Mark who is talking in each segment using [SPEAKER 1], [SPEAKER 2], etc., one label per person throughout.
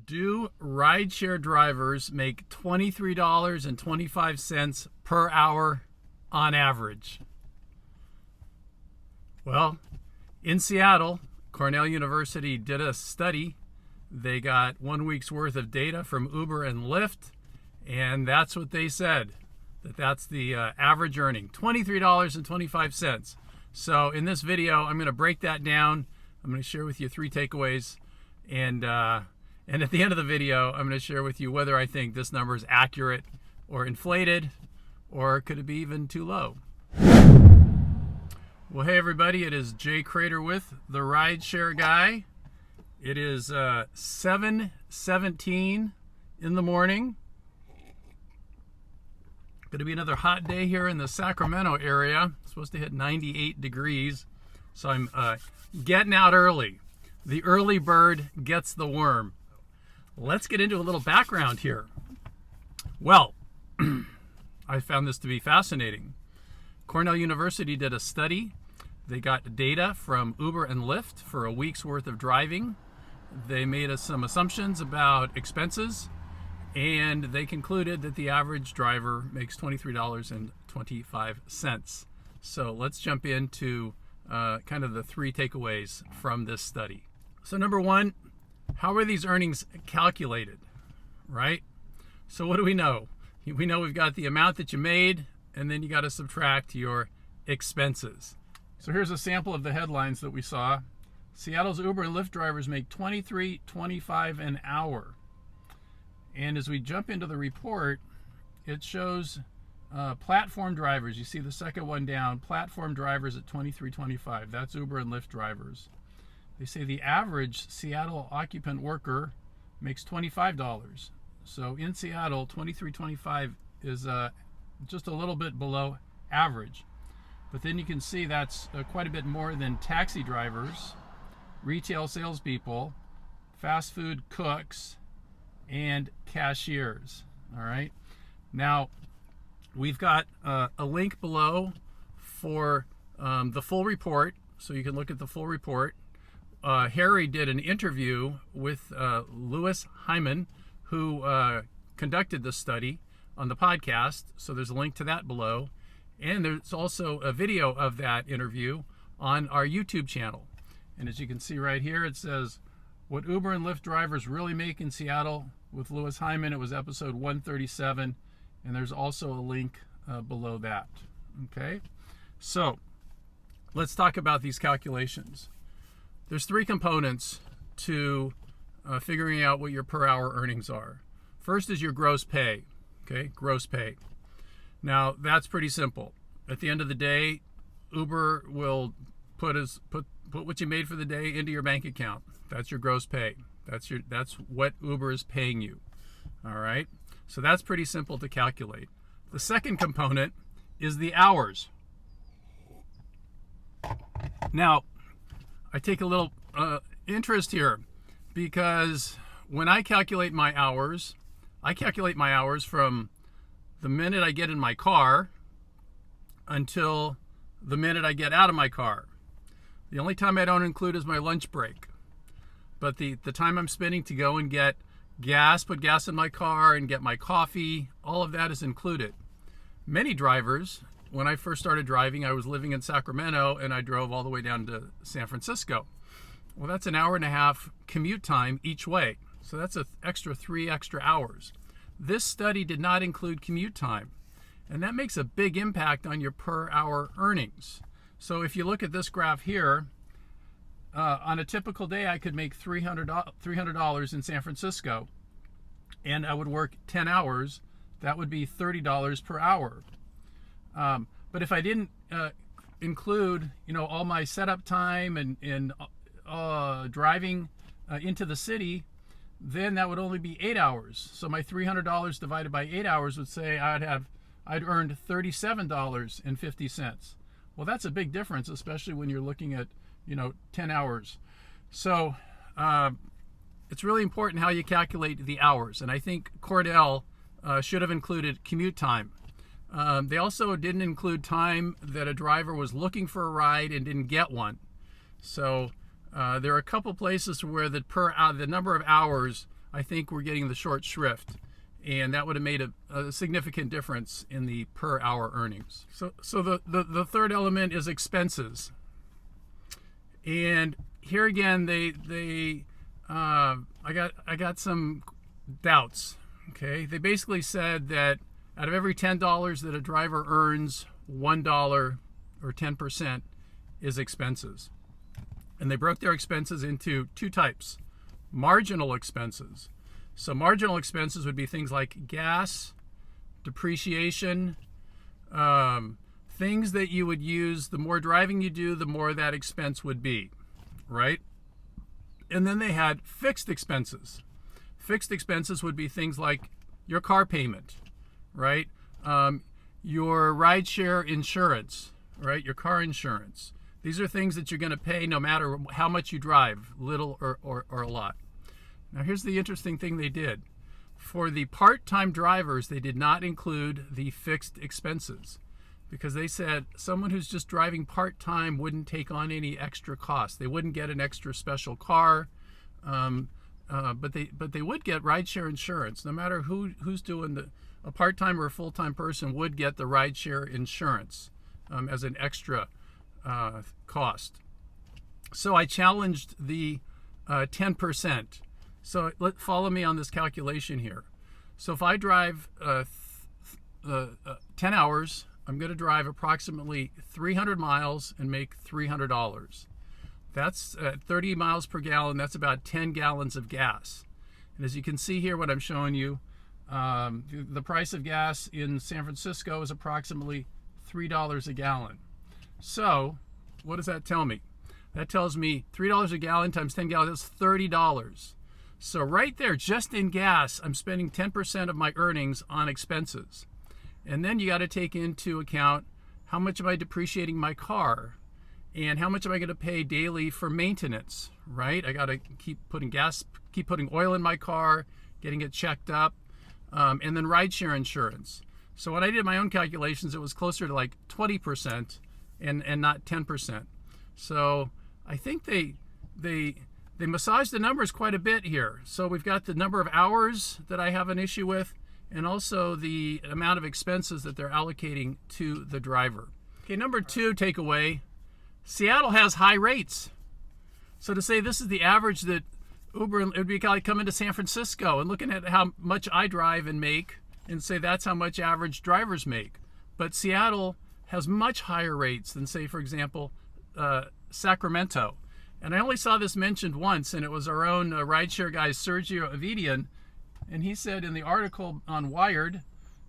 [SPEAKER 1] Do rideshare drivers make $23.25 per hour on average? Well, in Seattle, Cornell University did a study. They got 1 week's worth of data from Uber and Lyft, and that's what they said, that's the average earning, $23.25. So in this video, I'm going to break that down. I'm going to share with you 3 takeaways, and at the end of the video, I'm going to share with you whether I think this number is accurate or inflated, or could it be even too low. Well, hey everybody, it is Jay Cradeur with the Rideshare Guy. It is 7:17 in the morning. Going to be another hot day here in the Sacramento area. It's supposed to hit 98 degrees, so I'm getting out early. The early bird gets the worm. Let's get into a little background here. Well, I found this to be fascinating. Cornell University did a study. They got data from Uber and Lyft for a week's worth of driving. They made some assumptions about expenses, and they concluded that the average driver makes $23.25. So let's jump into kind of the 3 takeaways from this study. So number 1, how are these earnings calculated, right? So what do we know? We know we've got the amount that you made, and then you got to subtract your expenses. So here's a sample of the headlines that we saw. Seattle's Uber and Lyft drivers make $23.25 an hour. And as we jump into the report, it shows platform drivers. You see the second one down, platform drivers at $23.25. That's Uber and Lyft drivers. They say the average Seattle occupant worker makes $25. So in Seattle, $23.25 is just a little bit below average. But then you can see that's quite a bit more than taxi drivers, retail salespeople, fast food cooks, and cashiers. All right. Now, we've got a link below for the full report, so you can look at the full report. Harry did an interview with Louis Hyman, who conducted this study on the podcast. So there's a link to that below. And there's also a video of that interview on our YouTube channel. And as you can see right here, it says, what Uber and Lyft drivers really make in Seattle with Louis Hyman. It was episode 137. And there's also a link below that. Okay. So let's talk about these calculations. There's 3 components to figuring out what your per hour earnings are. First is your gross pay. Okay, gross pay. Now that's pretty simple. At the end of the day, Uber will put what you made for the day into your bank account. That's your gross pay. That's what Uber is paying you. All right. So that's pretty simple to calculate. The second component is the hours. Now, I take a little interest here because when I calculate my hours from the minute I get in my car until the minute I get out of my car. The only time I don't include is my lunch break. But the time I'm spending to go and get gas, put gas in my car and get my coffee, all of that is included. Many drivers, when I first started driving, I was living in Sacramento and I drove all the way down to San Francisco. Well, that's an hour and a half commute time each way. So that's an extra 3 extra hours. This study did not include commute time. And that makes a big impact on your per hour earnings. So if you look at this graph here, on a typical day, I could make $300 in San Francisco, and I would work 10 hours. That would be $30 per hour. But if I didn't include, all my setup time and driving into the city, then that would only be 8 hours. So my $300 divided by 8 hours would say I'd earned $37.50. Well, that's a big difference, especially when you're looking at 10 hours. So it's really important how you calculate the hours. And I think Cornell should have included commute time. They also didn't include time that a driver was looking for a ride and didn't get one. So there are a couple places where the number of hours I think we're getting the short shrift. And that would have made a significant difference in the per hour earnings. So the third element is expenses. And here again, I got some doubts. Okay, they basically said that out of every $10 that a driver earns, $1 or 10% is expenses. And they broke their expenses into two types: marginal expenses. So marginal expenses would be things like gas, depreciation, things that you would use. The more driving you do, the more that expense would be, right? And then they had fixed expenses. Fixed expenses would be things like your car payment, right? Your rideshare insurance, right? Your car insurance. These are things that you're going to pay no matter how much you drive, little or a lot. Now here's the interesting thing they did. For the part-time drivers, they did not include the fixed expenses because they said someone who's just driving part-time wouldn't take on any extra cost. They wouldn't get an extra special car, but they would get rideshare insurance. No matter who's doing a part-time or a full-time person would get the rideshare insurance as an extra cost. So I challenged the 10%. So follow me on this calculation here. So if I drive 10 hours, I'm going to drive approximately 300 miles and make $300. That's 30 miles per gallon. That's about 10 gallons of gas. And as you can see here, what I'm showing you, the price of gas in San Francisco is approximately $3 a gallon. So what does that tell me? That tells me $3 a gallon times 10 gallons, that's $30. So right there, just in gas, I'm spending 10% of my earnings on expenses. And then you got to take into account how much am I depreciating my car and how much am I going to pay daily for maintenance, right? I got to keep putting oil in my car, getting it checked up, and then rideshare insurance. So when I did my own calculations, it was closer to like 20% and not 10%. So I think they massaged the numbers quite a bit here. So we've got the number of hours that I have an issue with, and also the amount of expenses that they're allocating to the driver. Okay, number two takeaway, Seattle has high rates. So to say this is the average that Uber, it would be like coming to San Francisco and looking at how much I drive and make and say that's how much average drivers make. But Seattle has much higher rates than, say, for example, Sacramento. And I only saw this mentioned once, and it was our own rideshare guy, Sergio Avidian, and he said in the article on Wired,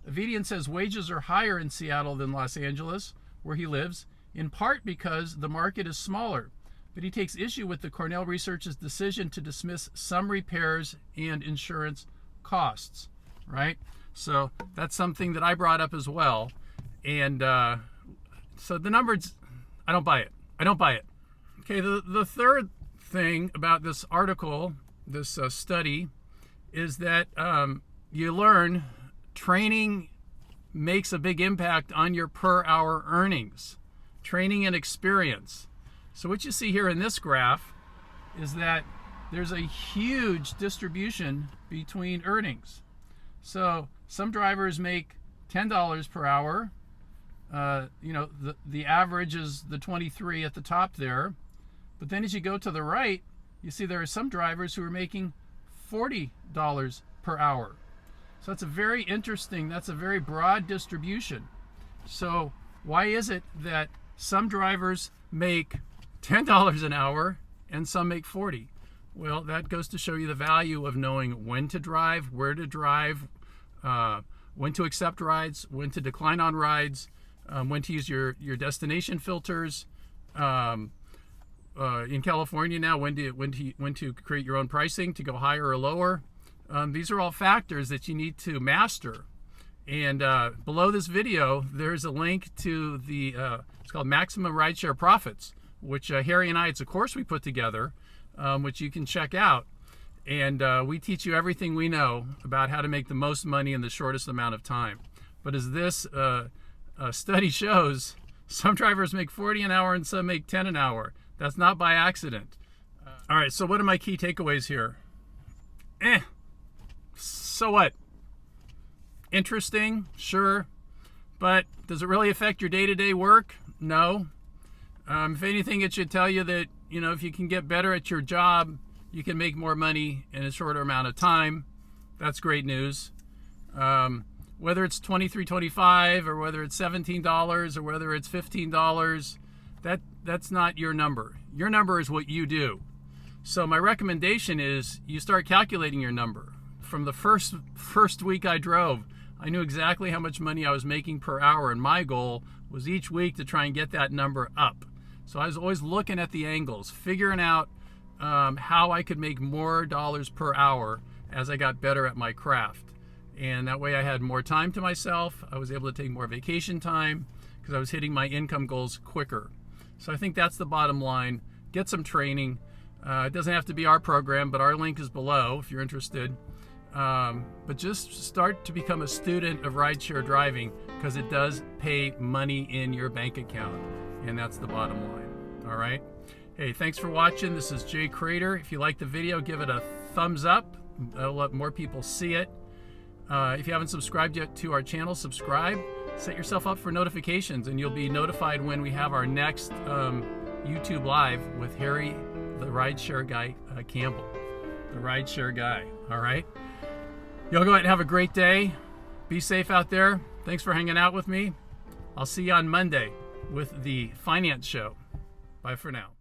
[SPEAKER 1] Avidian says wages are higher in Seattle than Los Angeles, where he lives, in part because the market is smaller. But he takes issue with the Cornell Research's decision to dismiss some repairs and insurance costs, right? So that's something that I brought up as well. And so the numbers, I don't buy it. I don't buy it. Okay, the third thing about this article, this study, is that you learn training makes a big impact on your per hour earnings. Training and experience. So what you see here in this graph is that there's a huge distribution between earnings. So some drivers make $10 per hour. The average is the 23 at the top there. But then as you go to the right, you see there are some drivers who are making $40 per hour. So that's a very interesting, that's a very broad distribution. So why is it that some drivers make $10 an hour and some make $40? Well, that goes to show you the value of knowing when to drive, where to drive, when to accept rides, when to decline on rides, when to use your destination filters. In California now, when to create your own pricing to go higher or lower. These are all factors that you need to master. And below this video, there's a link to the it's called Maximum Rideshare Profits, which Harry and I, it's a course we put together, which you can check out. And we teach you everything we know about how to make the most money in the shortest amount of time. But as this study shows, some drivers make $40 an hour and some make $10 an hour. That's not by accident. All right, so what are my key takeaways here? So what? Interesting, sure, but does it really affect your day-to-day work? No. If anything, it should tell you that, if you can get better at your job, you can make more money in a shorter amount of time. That's great news. Whether it's $23.25 or whether it's $17 or whether it's $15, that's not your number. Your number is what you do. So my recommendation is you start calculating your number. From the first week I drove, I knew exactly how much money I was making per hour, and my goal was each week to try and get that number up. So I was always looking at the angles, figuring out how I could make more dollars per hour as I got better at my craft. And that way I had more time to myself. I was able to take more vacation time because I was hitting my income goals quicker. So I think that's the bottom line. Get some training. It doesn't have to be our program, but our link is below if you're interested. But just start to become a student of rideshare driving, because it does pay money in your bank account. And that's the bottom line. All right. Hey, thanks for watching. This is Jay Cradeur. If you like the video, give it a thumbs up. That'll let more people see it. If you haven't subscribed yet to our channel, subscribe. Set yourself up for notifications, and you'll be notified when we have our next YouTube Live with Harry, the rideshare guy, Campbell, the rideshare guy. All right. Y'all go ahead and have a great day. Be safe out there. Thanks for hanging out with me. I'll see you on Monday with the finance show. Bye for now.